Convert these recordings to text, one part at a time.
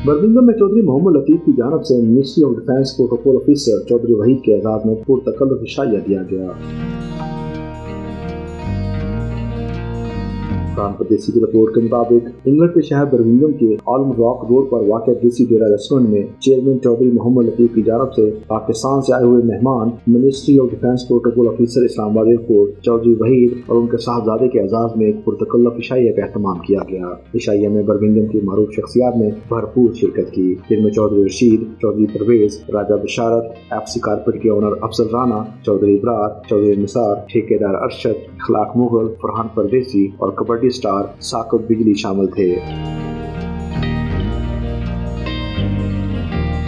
Birmingham میں چودھری محمد لطیف کی جانب سے ministry of defence protocol officer Chaudhry Waheed کے اعزاز میں پرتکلف عشائیہ دیا گیا۔ خان پردیسی کی رپورٹ کے مطابق انگلینڈ کے شہر برمنگھم کے آلم راک روڈ پر واقع دیسی ڈیرا ریسٹورنٹ میں چیئرمین چودھری محمد لطیف کی جانب سے پاکستان سے آئے ہوئے مہمان ministry of defence protocol officer Islamabad airport Chaudhry Waheed اور ان کے صاحبزادے کے اعزاز میں ایک پرتکلف عشائیہ کا اہتمام کیا گیا۔ عشائیہ میں برمنگھم کی معروف شخصیات نے بھرپور شرکت کی، جن میں چودھری رشید، چودھری پرویز، راجہ بشارت، ایف سی کارپیٹ کے اونر افضل رانا، چودھری ابرار، چودھری نثار، ٹھیکیدار ارشد، اخلاق مغل، فرحان پردیسی اور کبڈی سٹار ثاقب بجلی شامل تھے۔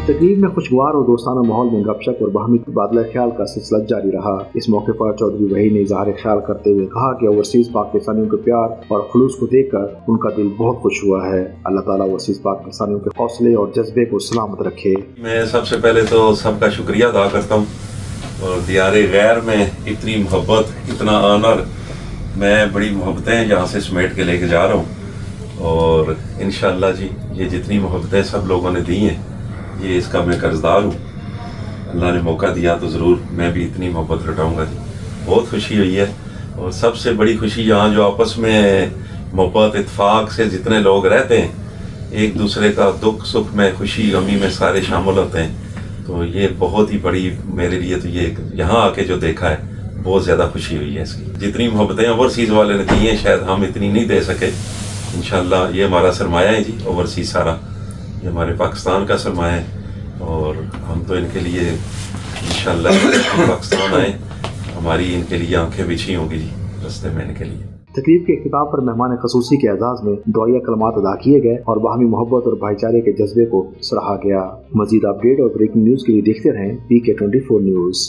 تقریب میں خوشگوار اور دوستانہ ماحول میں گپ شپ اور باہمی تبادلہ خیال کا سلسلہ جاری رہا۔ اس موقع پر چودھری وحید نے اظہار خیال کرتے ہوئے کہا کہ اوورسیز پاکستانیوں کے پیار اور خلوص کو دیکھ کر ان کا دل بہت خوش ہوا ہے۔ اللہ تعالیٰ اوورسیز پاکستانیوں کے حوصلے اور جذبے کو سلامت رکھے۔ میں سب سے پہلے تو سب کا شکریہ ادا کرتا ہوں، اور دیار غیر میں اتنی محبت، اتنا آنر، میں بڑی محبتیں یہاں سے سمیٹ کے لے کے جا رہا ہوں، اور انشاءاللہ جی یہ جتنی محبتیں سب لوگوں نے دی ہیں یہ اس کا میں قرضدار ہوں۔ اللہ نے موقع دیا تو ضرور میں بھی اتنی محبت لٹاؤں گا جی۔ بہت خوشی ہوئی ہے، اور سب سے بڑی خوشی یہاں جو آپس میں محبت اتفاق سے جتنے لوگ رہتے ہیں، ایک دوسرے کا دکھ سکھ میں خوشی غمی میں سارے شامل ہوتے ہیں، تو یہ بہت ہی بڑی میرے لیے تو یہ یہاں آ کے جو دیکھا ہے بہت زیادہ خوشی ہوئی ہے اس کی۔ جتنی محبتیں اوورسیز والے نے دی ہیں شاید ہم اتنی نہیں دے سکے۔ انشاءاللہ یہ ہمارا سرمایہ ہے جی، اوورسیز سارا یہ ہمارے پاکستان کا سرمایہ ہے، اور ہم تو ان کے لیے انشاءاللہ پاکستان آئیں، ہماری ان کے لیے آنکھیں بچھی ہوں گی جی رستے میں ان کے لیے۔ تقریب کے اختتام پر مہمان خصوصی کے اعزاز میں دعائیہ کلمات ادا کیے گئے اور باہمی محبت اور بھائی چارے کے جذبے کو سراہا گیا۔ مزید اپڈیٹ اور بریکنگ نیوز کے لیے دیکھتے رہیں PK24 نیوز۔